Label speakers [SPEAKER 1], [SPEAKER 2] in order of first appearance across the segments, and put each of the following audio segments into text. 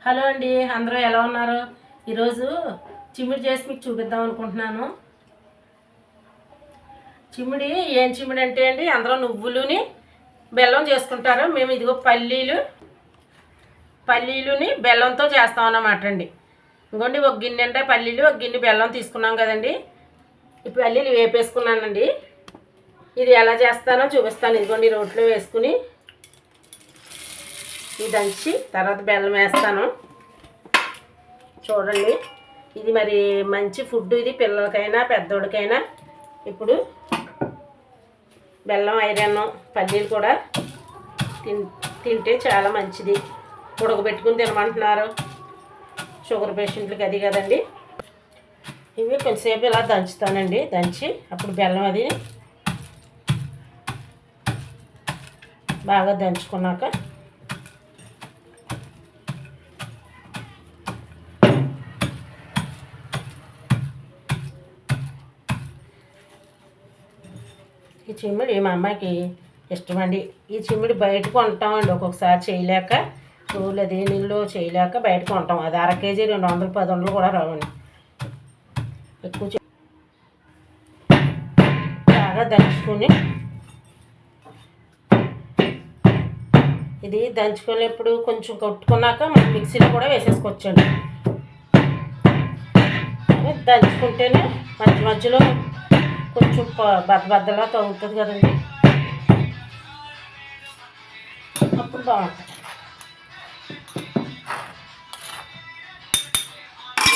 [SPEAKER 1] Hello అండి, అందరూ ఎలా ఉన్నారు? ఈరోజు చిమ్మిడి చేసి మీకు చూపిద్దాం అనుకుంటున్నాను. చిమ్మిడి ఏం చిమ్మిడి అంటే అండి, అందరూ నువ్వులుని బెల్లం చేసుకుంటారు. మేము ఇదిగో పల్లీలుని బెల్లంతో చేస్తాం అన్నమాట అండి. ఇంకోండి, ఒక గిన్నె అంటే పల్లీలు, ఒక గిన్నె బెల్లం తీసుకున్నాం కదండి. ఈ పల్లీలు వేపేసుకున్నానండి. ఇది ఎలా చేస్తానో చూపిస్తాను. ఇదిగోండి, రోట్లో వేసుకుని ఇది దంచి తర్వాత బెల్లం వేస్తాను. చూడండి, ఇది మరి మంచి ఫుడ్, ఇది పిల్లలకైనా పెద్దోడికైనా. ఇప్పుడు బెల్లం ఐరన్, పల్లీలు కూడా తింటే చాలా మంచిది. ఉడకబెట్టుకుని తినమంటున్నారు షుగర్ పేషెంట్లకి, అది కదండి. ఇవి కొంచెంసేపు ఇలా దంచుతానండి. దంచి అప్పుడు బెల్లం అది బాగా దంచుకున్నాక ఈ చిమ్మిడి మా అమ్మాయికి ఇష్టమండి. ఈ చిమ్మిడి బయట కొంటామండి, ఒక్కొక్కసారి చేయలేక రోజులు అదే నీళ్ళు చేయలేక బయట కొంటాం. అది అర కేజీ 210 కూడా రావండి. ఎక్కువ బాగా దంచుకొని ఇది దంచుకునేప్పుడు కొంచెం కొట్టుకున్నాక మనం మిక్సీలో కూడా వేసేసుకోవచ్చండి. దంచుకుంటేనే మధ్య మధ్యలో కొంచెం బద్దలా తగ్గుతుంది కదండి, అప్పుడు బాగుంటుంది.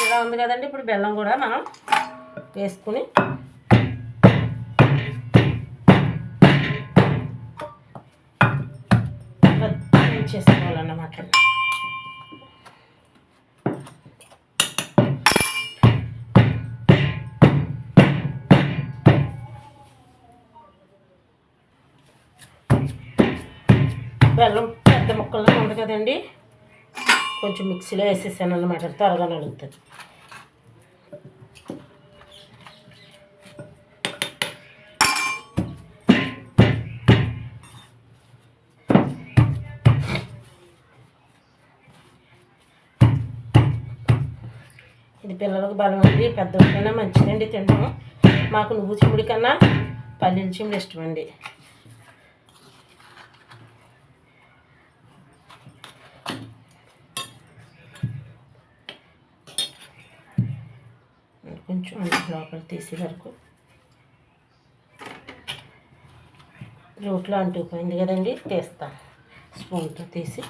[SPEAKER 1] ఇలా ఉంది కదండి. ఇప్పుడు బెల్లం కూడా మనం వేసుకుని చేసుకోవాలన్నమాట. బెల్లం పెద్ద ముక్కల్లో ఉంది కదండి, కొంచెం మిక్సీలో వేసేసాను అన్నమాట. త్వరగా నలుగుతుంది. ఇది పిల్లలకు బలం ఉంది, పెద్దవాళ్ళకైనా మంచిదండి తినడం. మాకు నువ్వు చిమ్మిడి కన్నా పల్లీల చిమ్మిడి ఇష్టమండి. కొంచెం లోపల తీసే వరకు రోట్లో అంటుకుపోయింది కదండి, తీస్తాను. స్పూన్తో తీసి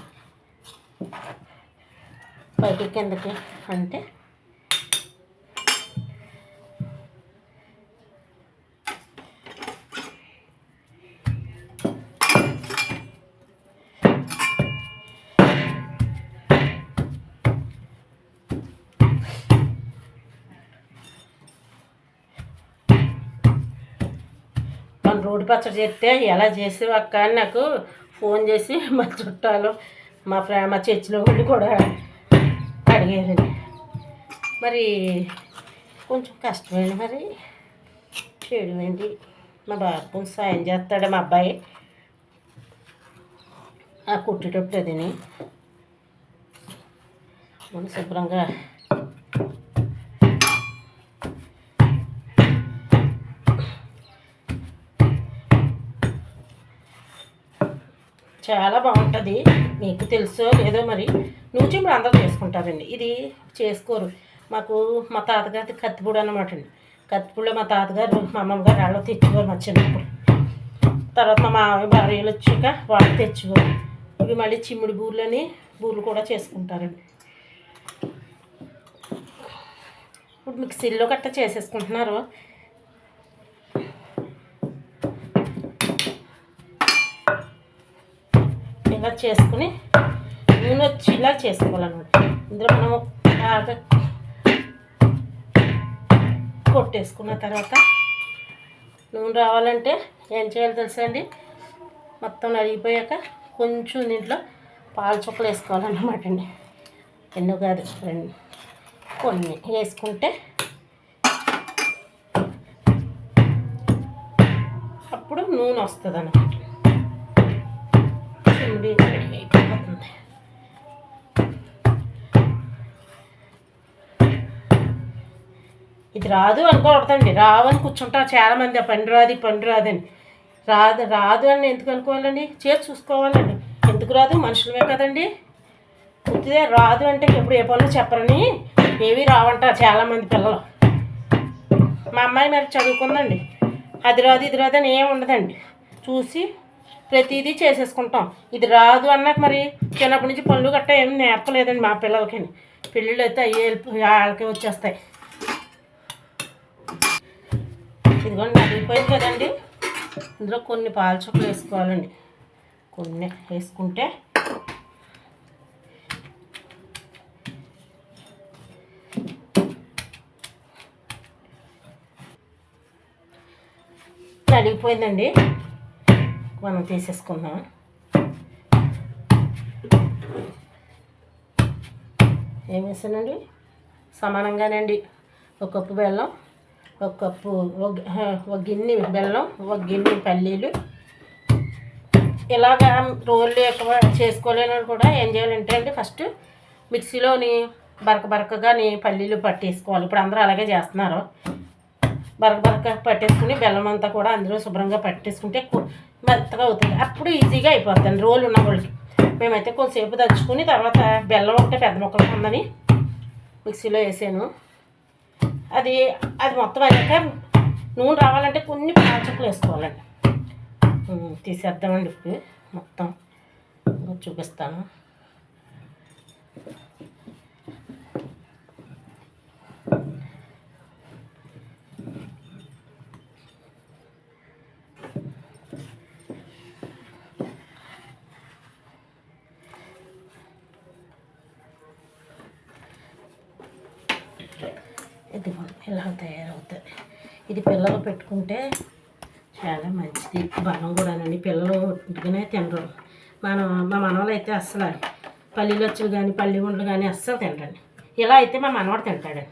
[SPEAKER 1] పైకి కిందకి అంటే రోడ్డు పచ్చడి చేస్తే ఎలా చేసేవి అక్క అని నాకు ఫోన్ చేసి మా చుట్టాలు మా చర్చిలో వాళ్ళు కూడా అడిగారండి. మరి కొంచెం కష్టమైంది, మరి చేయడమేంటి. మా బాబు కొంచెం సాయం చేస్తాడు, మా అబ్బాయి ఆ కుట్టేటప్పుడు అదిని మనం శుభ్రంగా చాలా బాగుంటుంది. మీకు తెలుసో లేదో మరి, నువ్వు చిమ్మిడి అందరూ చేసుకుంటారండి. ఇది చేసుకోరు. మాకు మా తాతగారి కత్తిపూడి అన్నమాట అండి. కత్తిపూడిలో మా తాతగారు మా అమ్మమ్మగారు వాళ్ళు తెచ్చుకోరు మా చిన్నప్పుడు. తర్వాత మా మామయ్య భార్యలు వచ్చాక వాళ్ళు తెచ్చుకోరు. ఇవి మళ్ళీ చిమ్మిడి బూర్లు కూడా చేసుకుంటారండి. ఇప్పుడు మిక్సీలో గట్ట చేసేసుకుంటున్నారు. ఇలా చేసుకుని నూనె వచ్చేలా చేసుకోవాలన్నమాట. ఇందులో మనం బాగా కొట్టేసుకున్న తర్వాత నూనె రావాలంటే ఏం చేయాలో తెలుసా అండి, మొత్తం నలిగిపోయాక కొంచెం దీంట్లో పాల చుక్కలు వేసుకోవాలన్నమాట అండి. ఎన్నో కాదు, కొన్ని వేసుకుంటే అప్పుడు నూనె వస్తుంది అన్నమాట. చిమ్మిడి రెడీ అయిపోతుంది. ఇది రాదు అనుకోవద్దండి. రావని కూర్చుంటారు చాలామంది, ఆ పని రాదు ఈ పని రాదని. రాదు రాదు అని ఎందుకు అనుకోవాలండి? చేసి చూసుకోవాలండి. ఎందుకు రాదు? మనుషులమే కదండి. పూర్తిగా రాదు అంటే ఎప్పుడు ఏ పనులు చెప్పరని ఏవి రావంటారు చాలామంది పిల్లలు. మా అమ్మాయి మరి చదువుకుందండి, అది రాదు ఇది రాదు అని ఏమి ఉండదండి. చూసి ప్రతిదీ చేసేసుకుంటాం. ఇది రాదు అన్నాక మరి చిన్నప్పటి నుంచి పనులు గట్ట ఏమి నేర్పలేదండి మా పిల్లలకి. పెళ్ళిళ్ళు అయితే అయ్యే వాళ్ళకి వచ్చేస్తాయి. ఇదిగోండి నలిగిపోయింది కదండి. ఇందులో కొన్ని పాల చుక్కలు వేసుకోవాలండి. కొన్ని వేసుకుంటే నలిగిపోయిందండి. మనం తీసేసుకుందాం. ఏం వేసానండి? సమానంగానండి. ఒక కప్పు బెల్లం, ఒక కప్పు ఒక గిన్నె బెల్లం, ఒక గిన్నె పల్లీలు. ఇలాగా రోళ్ళు ఎక్కువ చేసుకోలేని కూడా ఏం చేయాలంటే అండి, ఫస్ట్ మిక్సీలోని బరకగాని పల్లీలు పట్టేసుకోవాలి. ఇప్పుడు అందరూ అలాగే చేస్తున్నారు. బరక పట్టేసుకుని బెల్లం అంతా కూడా అందులో శుభ్రంగా పట్టేసుకుంటే మెత్తగా అవుతుంది. అప్పుడు ఈజీగా అయిపోతుంది రోలు ఉన్న వాళ్ళకి. మేమైతే కొంతసేపు దంచుకుని తర్వాత బెల్లం ఒకటే పెద్ద మొక్కలు ఉందని మిక్సీలో వేసాను. అది మొత్తం అయ్యాక నూనె రావాలంటే కొన్ని పాలచుక్కలు వేసుకోవాలండి. తీసేద్దామండి. ఇప్పుడు మొత్తం చూపిస్తాను. ఇది ఇలా తయారవుతుంది. ఇది పిల్లలు పెట్టుకుంటే చాలా మంచిది, బలం కూడానండి. పిల్లలు ఇంటికనే తినరు. మా మనవాళ్ళు అయితే అస్సలు పల్లీలు వచ్చులు కానీ పల్లి ఉండలు కానీ అస్సలు తినరండి. ఇలా అయితే మా మనవాడు తింటాడండి.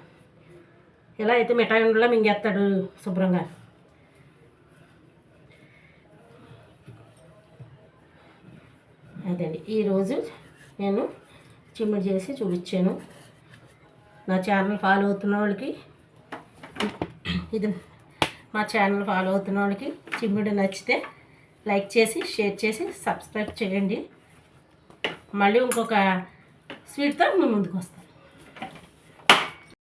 [SPEAKER 1] ఇలా అయితే మిఠాయి ఉండలో మింగేస్తాడు శుభ్రంగా. అదండి ఈరోజు నేను చిమ్మిడి చేసి చూపించాను. నా ఛానల్ ఫాలో అవుతున్న వాళ్ళకి, మా ఛానల్ ఫాలో అవుతున్న వాళ్ళకి చిమ్మిడి నచ్చితే లైక్ చేసి షేర్ చేసి సబ్స్క్రైబ్ చేయండి. మళ్ళీ ఇంకొక స్వీట్తో మేము ముందుకు వస్తాం.